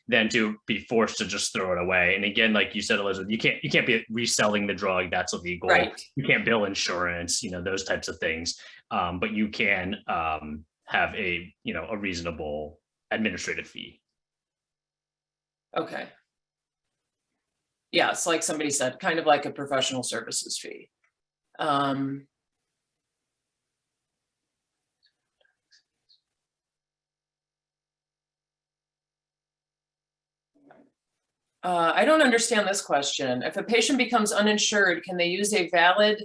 than to be forced to just throw it away. And again, like you said, Elizabeth, you can't be reselling the drug. That's illegal. Right. You can't bill insurance, those types of things. But you can have a reasonable administrative fee. Okay. Yes, like somebody said, kind of like a professional services fee. I don't understand this question. If a patient becomes uninsured, can they use a valid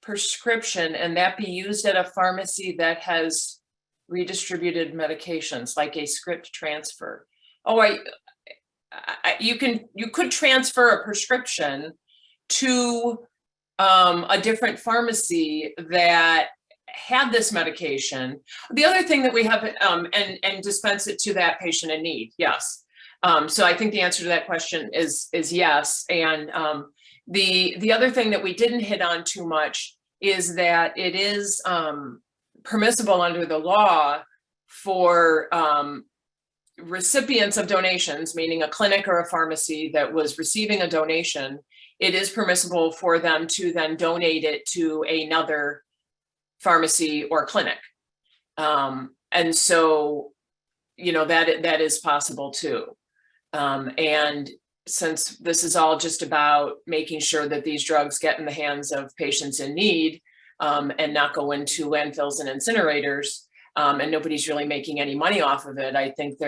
prescription and that be used at a pharmacy that has redistributed medications, like a script transfer? Oh, you could transfer a prescription to a different pharmacy that had this medication. The other thing that we have, and dispense it to that patient in need. Yes. So I think the answer to that question is yes. And the other thing that we didn't hit on too much is that it is permissible under the law for recipients of donations, meaning a clinic or a pharmacy that was receiving a donation, it is permissible for them to then donate it to another pharmacy or clinic. And so, you know, that is possible too. And since this is all just about making sure that these drugs get in the hands of patients in need, and not go into landfills and incinerators, and nobody's really making any money off of it, I think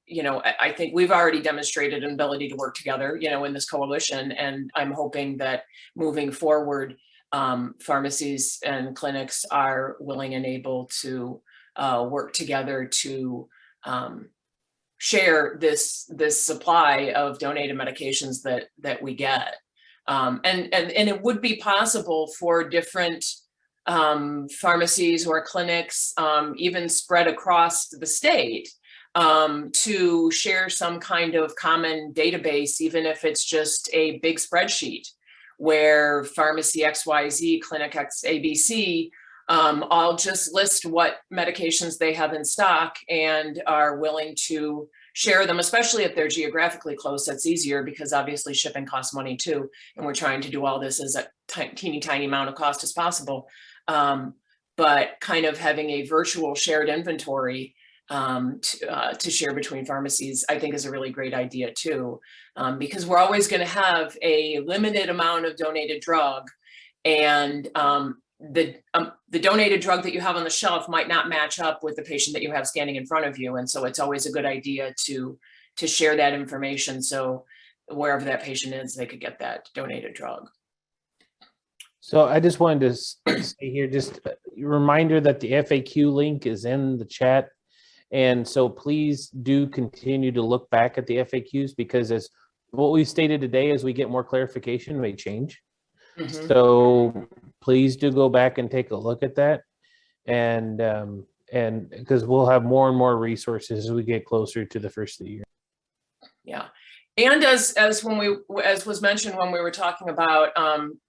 you know, I think we've already demonstrated an ability to work together, you know, in this coalition, and I'm hoping that moving forward, pharmacies and clinics are willing and able to work together to share this supply of donated medications that we get. And it would be possible for different pharmacies or clinics, even spread across the state, to share some kind of common database, even if it's just a big spreadsheet where pharmacy XYZ, clinic X ABC, I'll just list what medications they have in stock and are willing to share them, especially if they're geographically close. That's easier because obviously shipping costs money too. And we're trying to do all this as a teeny tiny amount of cost as possible. But kind of having a virtual shared inventory to share between pharmacies, I think is a really great idea too. Because we're always going to have a limited amount of donated drug, and the donated drug that you have on the shelf might not match up with the patient that you have standing in front of you. And so it's always a good idea to share that information, so wherever that patient is, they could get that donated drug. So I just wanted to say here, just a reminder that the FAQ link is in the chat. And so please do continue to look back at the FAQs, because as what we've stated today, as we get more clarification, may change. Mm-hmm. So please do go back and take a look at that. And because we'll have more and more resources as we get closer to the first of the year. Yeah. And as was mentioned when we were talking about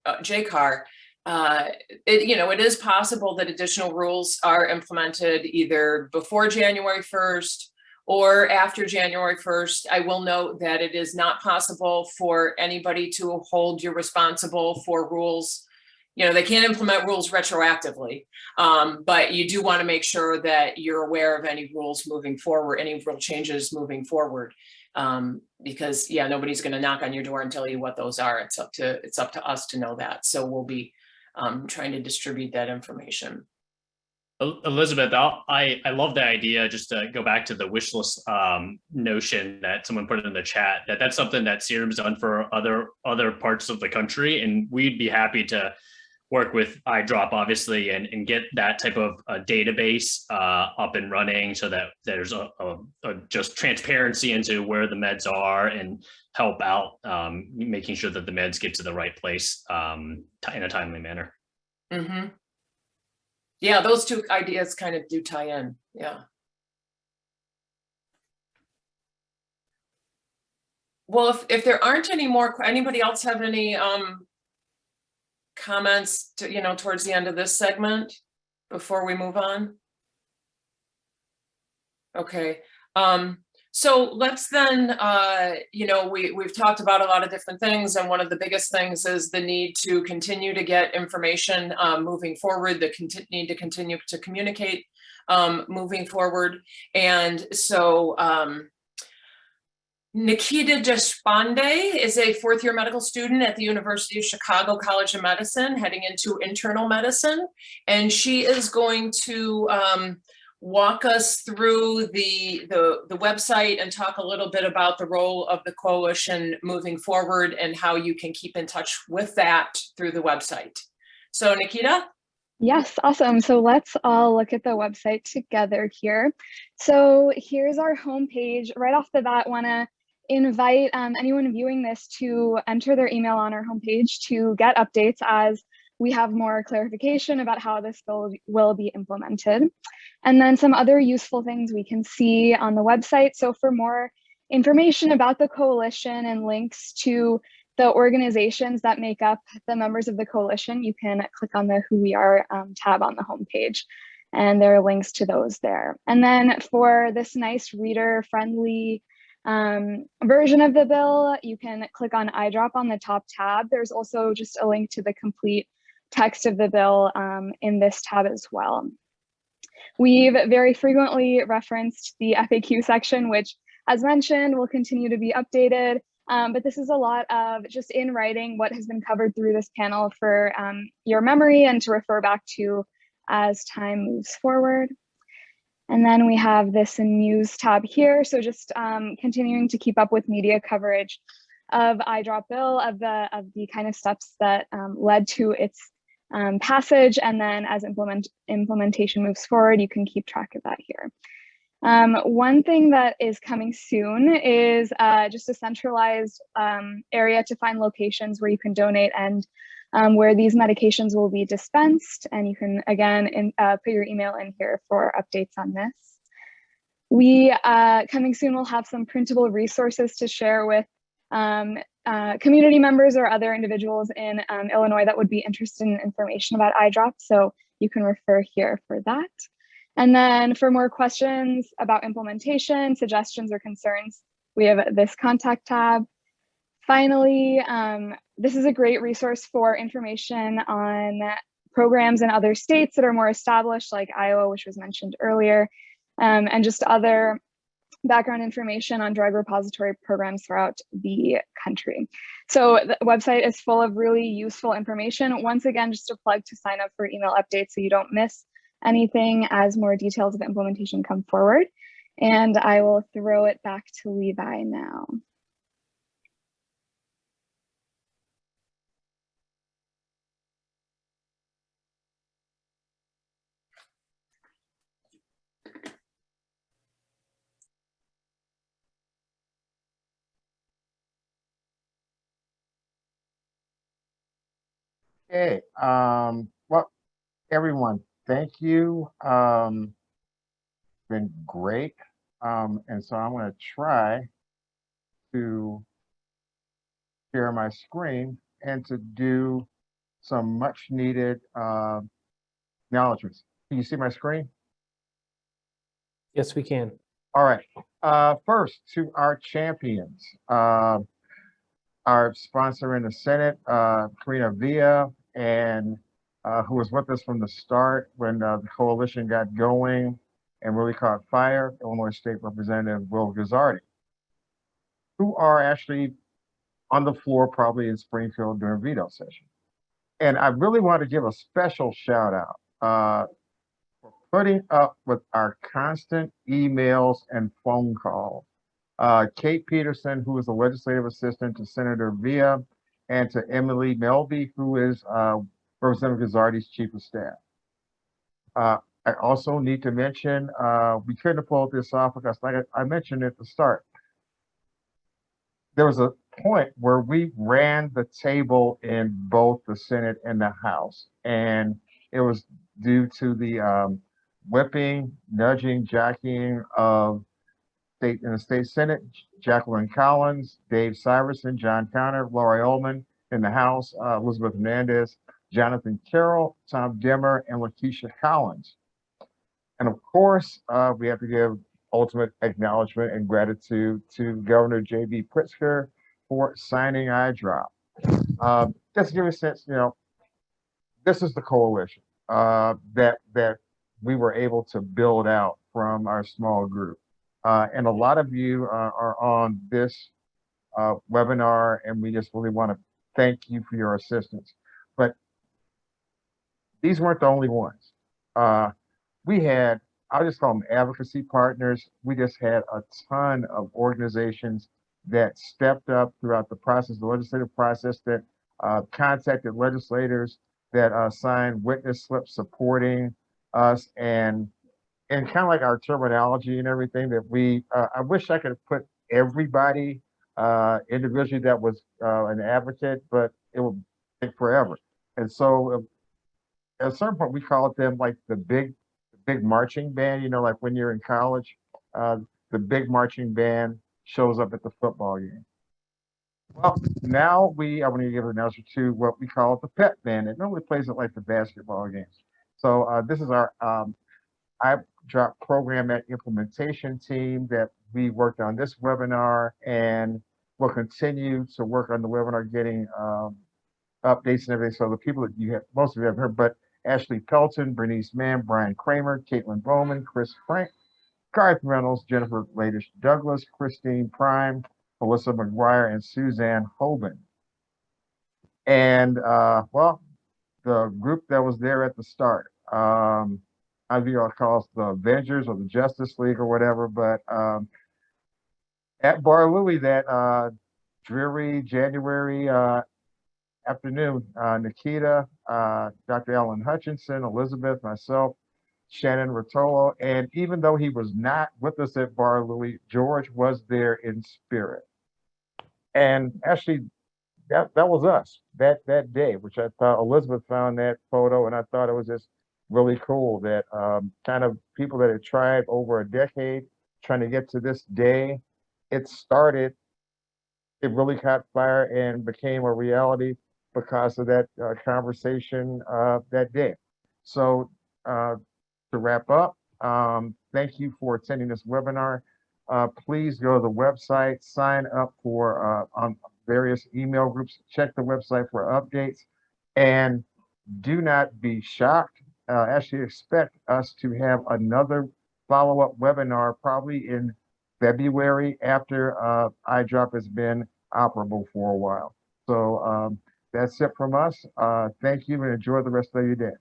JCAR, it is possible that additional rules are implemented either before January 1st or after January 1st. I will note that it is not possible for anybody to hold you responsible for rules. You know, they can't implement rules retroactively, but you do want to make sure that you're aware of any rules moving forward, any rule changes moving forward. Because yeah, nobody's going to knock on your door and tell you what those are. It's up to us to know that. So we'll be trying to distribute that information. Elizabeth, I love the idea, just to go back to the wish list notion that someone put in the chat, that's something that Serum's done for other parts of the country, and we'd be happy to work with IDROP, obviously, and get that type of database up and running, so that there's a just transparency into where the meds are, and help out making sure that the meds get to the right place in a timely manner. Mm-hmm. Yeah, those two ideas kind of do tie in. Yeah. Well, if there aren't any more, anybody else have any comments to, towards the end of this segment before we move on? Okay. So let's then, we've talked about a lot of different things, and one of the biggest things is the need to continue to get information moving forward, the need to continue to communicate moving forward. And so Nikita Deshpande is a fourth-year medical student at the University of Chicago College of Medicine, heading into internal medicine, and she is going to walk us through the website and talk a little bit about the role of the coalition moving forward and how you can keep in touch with that through the website. So Nikita? Yes, awesome. So let's all look at the website together here. So here's our homepage. Right off the bat, want to invite anyone viewing this to enter their email on our homepage to get updates as we have more clarification about how this bill will be implemented. And then some other useful things we can see on the website. So for more information about the coalition and links to the organizations that make up the members of the coalition, you can click on the Who We Are tab on the homepage. And there are links to those there. And then for this nice reader-friendly version of the bill, you can click on IDROP on the top tab. There's also just a link to the complete text of the bill in this tab as well. We've very frequently referenced the FAQ section, which, as mentioned, will continue to be updated. But this is a lot of just in writing what has been covered through this panel for your memory and to refer back to as time moves forward. And then we have this news tab here. So just continuing to keep up with media coverage of IDROP bill, of the kind of steps that led to its passage. And then as implementation moves forward, you can keep track of that here. One thing that is coming soon is just a centralized area to find locations where you can donate and where these medications will be dispensed. And you can, again, put your email in here for updates on this. We, coming soon, will have some printable resources to share with community members or other individuals in Illinois that would be interested in information about IDROP. So you can refer here for that. And then for more questions about implementation, suggestions, or concerns, we have this contact tab. Finally, this is a great resource for information on programs in other states that are more established, like Iowa, which was mentioned earlier, and just other background information on drug repository programs throughout the country. So the website is full of really useful information. Once again, just a plug to sign up for email updates so you don't miss anything as more details of implementation come forward. And I will throw it back to Levi now. Okay, well, everyone, thank you. Been great. And so I'm going to try to share my screen and to do some much needed acknowledgements. Can you see my screen? Yes, we can. All right. First, to our champions, our sponsor in the Senate, Karina Villa, and who was with us from the start when the coalition got going and really caught fire, Illinois State Representative Will Guzzardi, who are actually on the floor probably in Springfield during veto session. And I really want to give a special shout out for putting up with our constant emails and phone calls. Kate Peterson, who is a legislative assistant to Senator Villa, and to Emily Melby, who is Representative Guzzardi's chief of staff. I also need to mention, we couldn't have pulled this off because, like I mentioned at the start, there was a point where we ran the table in both the Senate and the House, and it was due to the whipping, nudging, jockeying of in the state Senate, Jacqueline Collins, Dave Syverson, John Connor, Lori Ullman. In the House, Elizabeth Hernandez, Jonathan Carroll, Tom Dimmer, and Lakeisha Collins. And of course, we have to give ultimate acknowledgement and gratitude to Governor J.B. Pritzker for signing IDROP. Just to give you a sense, this is the coalition that we were able to build out from our small group. And a lot of you are on this webinar, and we just really want to thank you for your assistance. But these weren't the only ones. We had, I'll just call them advocacy partners. We just had a ton of organizations that stepped up throughout the process, the legislative process, that contacted legislators, that signed witness slips supporting us, and kind of like our terminology and everything that we, I wish I could have put everybody individually that was an advocate, but it would take forever. And so at a certain point, we called them like the big marching band, like when you're in college, the big marching band shows up at the football game. Well, now I want to give an answer to what we call the pep band. It normally plays at like the basketball games. So this is our IDROP program and implementation team that we worked on this webinar, and will continue to work on the webinar, getting updates and everything. So the people that you have, most of you have heard, but Ashley Pelton, Bernice Mann, Brian Kramer, Caitlin Bowman, Chris Frank, Garth Reynolds, Jennifer Ladish Douglas, Christine Prime, Melissa McGuire, and Suzanne Hoban. And well, the group that was there at the start, either I'll call us the Avengers or the Justice League or whatever, but at Bar Louie that dreary January afternoon, Nikita, Dr. Alan Hutchinson, Elizabeth, myself, Shannon Rotolo, and even though he was not with us at Bar Louie, George was there in spirit. And actually, that was us that day, which I thought Elizabeth found that photo, and I thought it was just really cool that kind of people that had tried over a decade trying to get to this day, it really caught fire and became a reality because of that conversation that day. So to wrap up, thank you for attending this webinar. Please go to the website, sign up for on various email groups, check the website for updates, and do not be shocked. Actually expect us to have another follow-up webinar probably in February after IDROP has been operable for a while. So that's it from us. Thank you and enjoy the rest of your day.